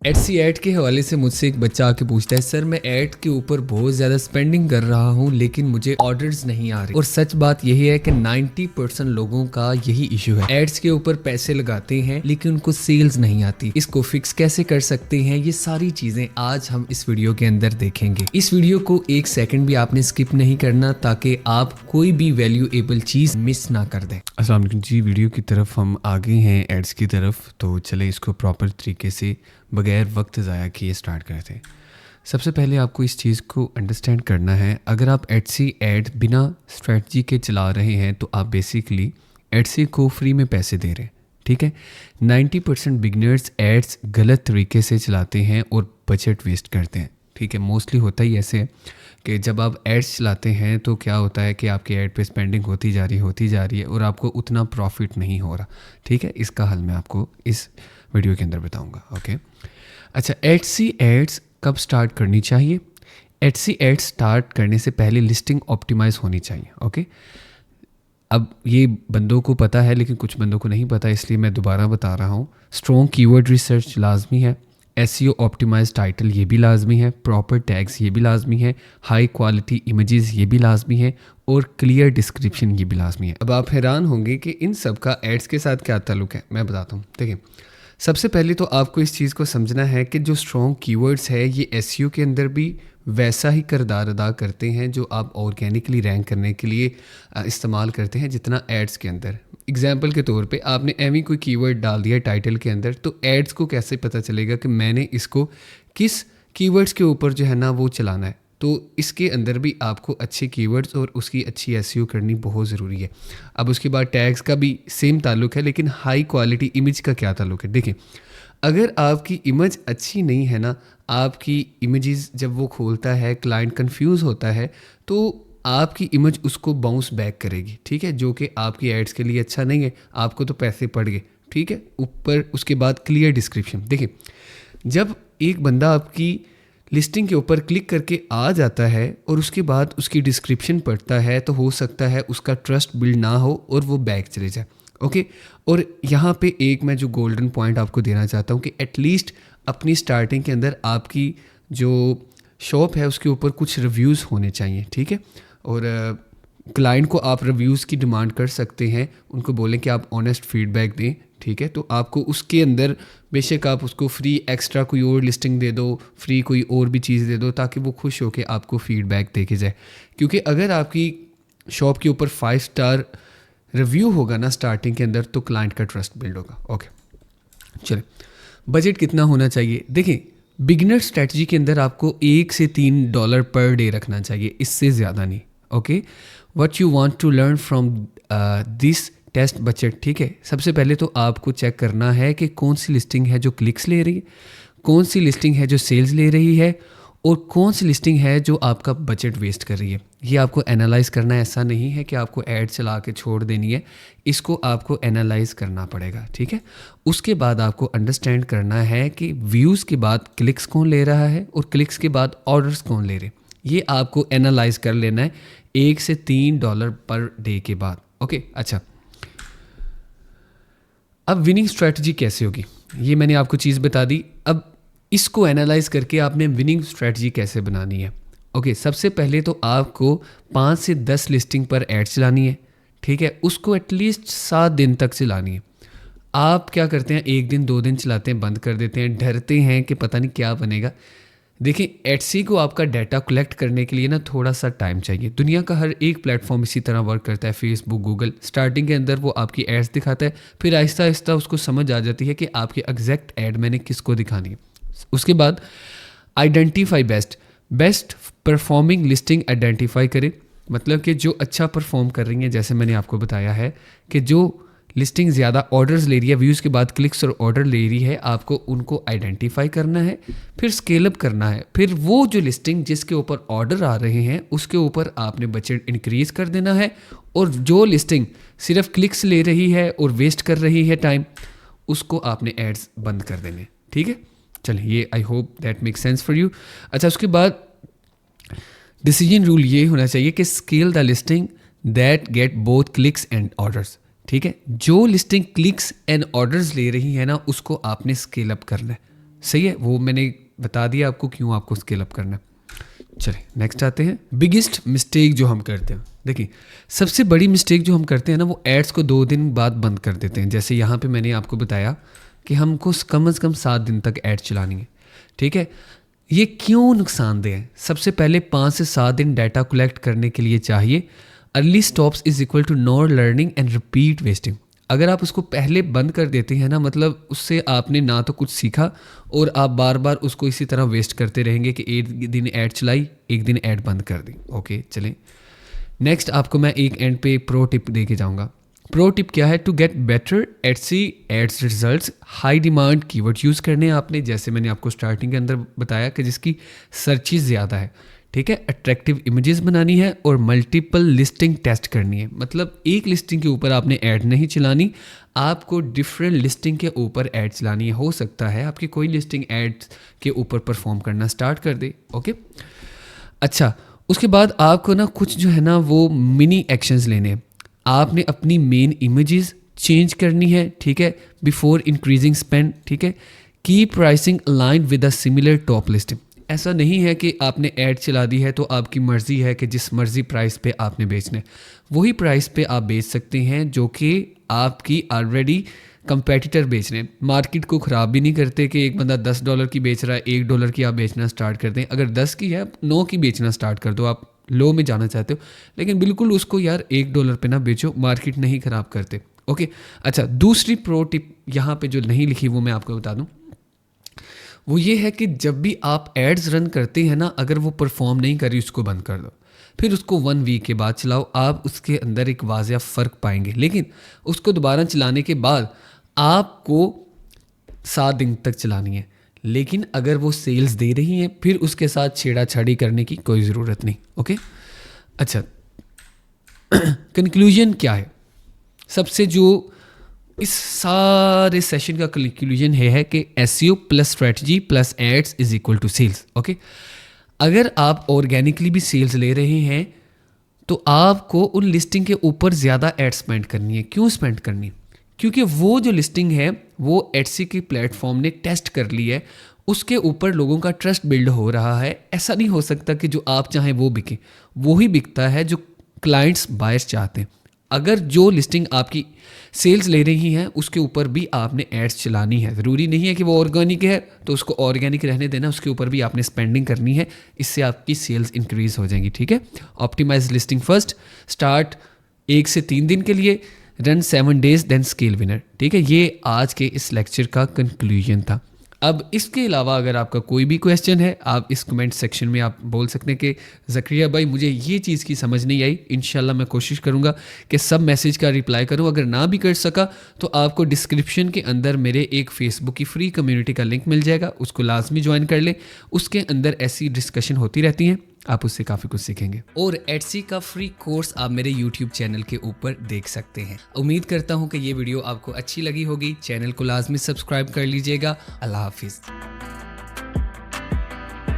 Etsy add के हवाले से मुझसे एक बच्चा आके पूछता है, सर मैं ऐड के ऊपर बहुत ज़्यादा स्पेंडिंग कर रहा हूँ लेकिन मुझे ऑर्डर्स नहीं आ रहे। और सच बात यही है कि 90% लोगों का यही इशू है। एड्स के ऊपर पैसे लगाते हैं लेकिन उनको सेल्स नहीं आती। इसको फिक्स कैसे कर सकते हैं, ये सारी चीज़ें आज हम इस वीडियो के अंदर देखेंगे। इस वीडियो को एक सेकंड भी आपने स्किप नहीं करना ताकि आप कोई भी वैल्यूएबल चीज़ मिस ना कर दें। अस्सलाम वालेकुम जी, वीडियो की तरफ हम आगे हैं एड्स की तरफ। तो चले इसको प्रॉपर तरीके से बगैर वक्त ज़ाया किए स्टार्ट करते हैं। सबसे पहले आपको इस चीज़ को अंडरस्टैंड करना है, अगर आप एडसी ऐड बिना स्ट्रेटजी के चला रहे हैं तो आप बेसिकली एडसी को फ्री में पैसे दे रहे हैं। ठीक है, 90% बिगनर्स एड्स गलत तरीके से चलाते हैं और बजट वेस्ट करते हैं। ठीक है, मोस्टली होता ही ऐसे है कि जब आप एड्स चलाते हैं तो क्या होता है कि आपकी ऐड पे स्पेंडिंग होती जा रही है और आपको उतना प्रॉफिट नहीं हो रहा। ठीक है, इसका हल मैं आपको इस वीडियो के अंदर बताऊंगा। ओके, अच्छा, एडसी एड्स कब स्टार्ट करनी चाहिए? एडसी एड्स स्टार्ट करने से पहले लिस्टिंग ऑप्टिमाइज होनी चाहिए। ओके, अब ये बंदों को पता है लेकिन कुछ बंदों को नहीं पता, इसलिए मैं दोबारा बता रहा हूँ। स्ट्रॉन्ग कीवर्ड रिसर्च लाजमी है, एसईओ ऑप्टिमाइज टाइटल ये भी लाजमी है, प्रॉपर टैग्स ये भी लाजमी है, हाई क्वालिटी इमेजेस ये भी लाजमी है और क्लियर डिस्क्रिप्शन ये भी लाजमी है। अब आप हैरान होंगे कि इन सब का एड्स के साथ क्या ताल्लुक है, मैं बताता हूँ। देखिए, सबसे पहले तो आपको इस चीज़ को समझना है कि जो स्ट्रॉन्ग कीवर्ड्स है ये एसईओ के अंदर भी वैसा ही किरदार अदा करते हैं जो आप ऑर्गेनिकली रैंक करने के लिए इस्तेमाल करते हैं जितना एड्स के अंदर। एग्जाम्पल के तौर पे आपने एवी कोई कीवर्ड डाल दिया टाइटल के अंदर, तो एड्स को कैसे पता चलेगा कि मैंने इसको किस कीवर्ड्स के ऊपर जो है ना वो चलाना है। तो इसके अंदर भी आपको अच्छे कीवर्ड्स और उसकी अच्छी एसईओ करनी बहुत ज़रूरी है। अब उसके बाद टैग्स का भी सेम ताल्लुक है, लेकिन हाई क्वालिटी इमेज का क्या ताल्लुक है? देखिए, अगर आपकी इमेज अच्छी नहीं है ना, आपकी इमेजेस जब वो खोलता है क्लाइंट कंफ्यूज होता है तो आपकी इमेज उसको बाउंस बैक करेगी। ठीक है, जो कि आपकी एड्स के लिए अच्छा नहीं है, आपको तो पैसे पड़ गए। ठीक है, ऊपर उसके बाद क्लियर डिस्क्रिप्शन। देखिए, जब एक बंदा आपकी लिस्टिंग के ऊपर क्लिक करके आ जाता है और उसके बाद उसकी डिस्क्रिप्शन पढ़ता है तो हो सकता है उसका ट्रस्ट बिल्ड ना हो और वो बैक चले जाए। ओके, और यहाँ पे एक मैं जो गोल्डन पॉइंट आपको देना चाहता हूँ कि एटलीस्ट अपनी स्टार्टिंग के अंदर आपकी जो शॉप है उसके ऊपर कुछ रिव्यूज़ होने चाहिए। ठीक है, और क्लाइंट को आप रिव्यूज़ की डिमांड कर सकते हैं, उनको बोलें कि आप ऑनेस्ट फीडबैक दें। ठीक है, तो आपको उसके अंदर बेशक आप उसको फ्री एक्स्ट्रा कोई और लिस्टिंग दे दो, फ्री कोई और भी चीज़ दे दो ताकि वो खुश होकर आपको फीडबैक दे के जाए। क्योंकि अगर आपकी शॉप के ऊपर 5 स्टार रिव्यू होगा ना स्टार्टिंग के अंदर तो क्लाइंट का ट्रस्ट बिल्ड होगा। ओके, चलिए, बजट कितना होना चाहिए? देखिए, बिगिनर स्ट्रेटजी के अंदर आपको $1 से $3 पर डे रखना चाहिए, इससे ज़्यादा नहीं। Okay, what you want to learn from this test budget. ठीक है, सबसे पहले तो आपको चेक करना है कि कौन सी लिस्टिंग है जो क्लिक्स ले रही है, कौन सी लिस्टिंग है जो सेल्स ले रही है और कौन सी लिस्टिंग है जो आपका बजट वेस्ट कर रही है। ये आपको एनालाइज करना है, ऐसा नहीं है कि आपको ऐड चला के छोड़ देनी है, इसको आपको एनालाइज करना पड़ेगा। ठीक है, उसके बाद आपको अंडरस्टैंड करना है कि व्यूज़ के बाद क्लिक्स कौन ले रहा है और क्लिक्स के बाद ऑर्डर्स कौन ले रहे हैं। ये आपको एनालाइज कर लेना है $1 से $3 पर डे के बाद। ओके, अच्छा, अब विनिंग स्ट्रेटजी कैसे होगी ये मैंने आपको चीज़ बता दी। अब इसको एनालाइज करके आपने विनिंग स्ट्रेटजी कैसे बनानी है। ओके, सबसे पहले तो आपको 5 से 10 लिस्टिंग पर ऐड चलानी है। ठीक है, उसको एटलीस्ट 7 दिन तक चलानी है। आप क्या करते हैं, 1 दिन 2 दिन चलाते हैं, बंद कर देते हैं, डरते हैं कि पता नहीं क्या बनेगा। देखिए, एडसी को आपका डाटा कलेक्ट करने के लिए ना थोड़ा सा टाइम चाहिए। दुनिया का हर एक प्लेटफॉर्म इसी तरह वर्क करता है। फेसबुक, गूगल, स्टार्टिंग के अंदर वो आपकी एड्स दिखाता है, फिर आहिस्ता आहिस्ता उसको समझ आ जाती है कि आपकी एग्जैक्ट ऐड मैंने किसको दिखानी है। उसके बाद identify best performing listing identify करें, मतलब कि जो अच्छा परफॉर्म कर रही हैं। जैसे मैंने आपको बताया है कि जो लिस्टिंग ज़्यादा ऑर्डर्स ले रही है, व्यूज़ के बाद क्लिक्स और ऑर्डर ले रही है, आपको उनको आइडेंटिफाई करना है, फिर स्केल अप करना है। फिर वो जो लिस्टिंग जिसके ऊपर ऑर्डर आ रहे हैं उसके ऊपर आपने बजट इंक्रीज़ कर देना है, और जो लिस्टिंग सिर्फ क्लिक्स ले रही है और वेस्ट कर रही है टाइम, उसको आपने एड्स बंद कर देने। ठीक है, चलिए, ये I hope that make sense for you. अच्छा, उसके बाद डिसीजन रूल ये होना चाहिए कि scale the listing that get both clicks and orders. ठीक है, जो लिस्टिंग क्लिक्स एंड ऑर्डर्स ले रही है ना उसको आपने स्केल अप करना है। सही है, वो मैंने बता दिया आपको क्यों आपको स्केल अप करना है। चलिए नेक्स्ट आते हैं, बिगेस्ट मिस्टेक जो हम करते हैं। देखिए सबसे बड़ी मिस्टेक जो हम करते हैं ना, वो एड्स को 2 दिन बाद बंद कर देते हैं। जैसे यहाँ पे मैंने आपको बताया कि हमको कम से कम 7 दिन तक ऐड चलानी है, ठीक है। ये क्यों नुकसानदेह है? सबसे पहले 5 से 7 दिन डाटा कलेक्ट करने के लिए चाहिए। Early stops is equal to no learning and repeat wasting. अगर आप उसको पहले बंद कर देते हैं ना, मतलब उससे आपने ना तो कुछ सीखा और आप बार बार उसको इसी तरह वेस्ट करते रहेंगे कि एक दिन ऐड चलाई, एक दिन ऐड बंद कर दी। ओके चलें नेक्स्ट, आपको मैं एक एंड पे प्रो टिप दे के जाऊँगा। प्रो टिप क्या है? To get better Etsy ads results, high demand keyword use करने हैं आपने, जैसे मैंने आपको स्टार्टिंग के अंदर बताया कि जिसकी सर्चेज ज़्यादा है, ठीक है। अट्रैक्टिव इमेजेस बनानी है और मल्टीपल लिस्टिंग टेस्ट करनी है। मतलब एक लिस्टिंग के ऊपर आपने ऐड नहीं चलानी, आपको डिफरेंट लिस्टिंग के ऊपर ऐड चलानी है। हो सकता है आपकी कोई लिस्टिंग ऐड के ऊपर परफॉर्म करना स्टार्ट कर दे। ओके अच्छा, उसके बाद आपको ना कुछ जो है ना वो मिनी एक्शंस लेने हैं। आपने अपनी मेन इमेजेस चेंज करनी है, ठीक है, बिफोर इंक्रीजिंग स्पेंड, ठीक है। की pricing align with a similar top listing. ऐसा नहीं है कि आपने ऐड चला दी है तो आपकी मर्ज़ी है कि जिस मर्ज़ी प्राइस पे आपने बेचना है वही प्राइस पे आप बेच सकते हैं, जो कि आपकी ऑलरेडी कंपेटिटर बेच रहे हैं। मार्केट को ख़राब भी नहीं करते कि एक बंदा $10 की बेच रहा है, $1 की आप बेचना स्टार्ट कर दें। अगर 10 की है, 9 की बेचना स्टार्ट कर दो। आप लो में जाना चाहते हो, लेकिन बिल्कुल उसको यार $1 पे ना बेचो, मार्केट नहीं ख़राब करते। ओके अच्छा, दूसरी प्रो टिप यहाँ पे जो नहीं लिखी वो मैं आपको बता दूँ, वो ये है कि जब भी आप एड्स रन करते हैं ना, अगर वो परफॉर्म नहीं कर रही उसको बंद कर दो, फिर उसको 1 वीक के बाद चलाओ। आप उसके अंदर एक वाज़िया फ़र्क पाएंगे, लेकिन उसको दोबारा चलाने के बाद आपको 7 दिन तक चलानी है। लेकिन अगर वो सेल्स दे रही हैं फिर उसके साथ छेड़ाछाड़ी करने की कोई ज़रूरत नहीं। ओके अच्छा, कंक्लूजन क्या है? सबसे जो इस सारे सेशन का कंक्लूजन है कि SEO plus strategy plus ads is equal to sales. Okay, अगर आप ऑर्गेनिकली भी सेल्स ले रहे हैं तो आपको उन लिस्टिंग के ऊपर ज़्यादा एड स्पेंड करनी है। क्यों स्पेंड करनी है? क्योंकि वो जो लिस्टिंग है वो एटसी की प्लेटफॉर्म ने टेस्ट कर ली है, उसके ऊपर लोगों का ट्रस्ट बिल्ड हो रहा है। ऐसा नहीं हो सकता कि जो आप चाहें वो बिके, वो ही बिकता है जो क्लाइंट्स बायर्स चाहते हैं। अगर जो लिस्टिंग आपकी सेल्स ले रही हैं उसके ऊपर भी आपने एड्स चलानी है। ज़रूरी नहीं है कि वो ऑर्गेनिक है तो उसको ऑर्गेनिक रहने देना, उसके ऊपर भी आपने स्पेंडिंग करनी है, इससे आपकी सेल्स इंक्रीज हो जाएंगी। ठीक है, ऑप्टिमाइज लिस्टिंग फर्स्ट, स्टार्ट 1 से 3 दिन के लिए, run 7 days, then scale winner. ठीक है, ये आज के इस लेक्चर का कंक्लूजन था। अब इसके अलावा अगर आपका कोई भी क्वेश्चन है आप इस कमेंट सेक्शन में आप बोल सकते हैं कि ज़करिया भाई मुझे ये चीज़ की समझ नहीं आई। इंशाल्लाह मैं कोशिश करूँगा कि सब मैसेज का रिप्लाई करूँ। अगर ना भी कर सका तो आपको डिस्क्रिप्शन के अंदर मेरे एक फ़ेसबुक की फ्री कम्युनिटी का लिंक मिल जाएगा, उसको लाजमी ज्वाइन कर लें। उसके अंदर ऐसी डिस्कशन होती रहती हैं, आप उससे काफ़ी कुछ सीखेंगे। और एटसी का फ्री कोर्स आप मेरे YouTube चैनल के ऊपर देख सकते हैं। उम्मीद करता हूँ कि ये वीडियो आपको अच्छी लगी होगी। चैनल को लाजमी सब्सक्राइब कर लीजिएगा। अल्लाह हाफिज़।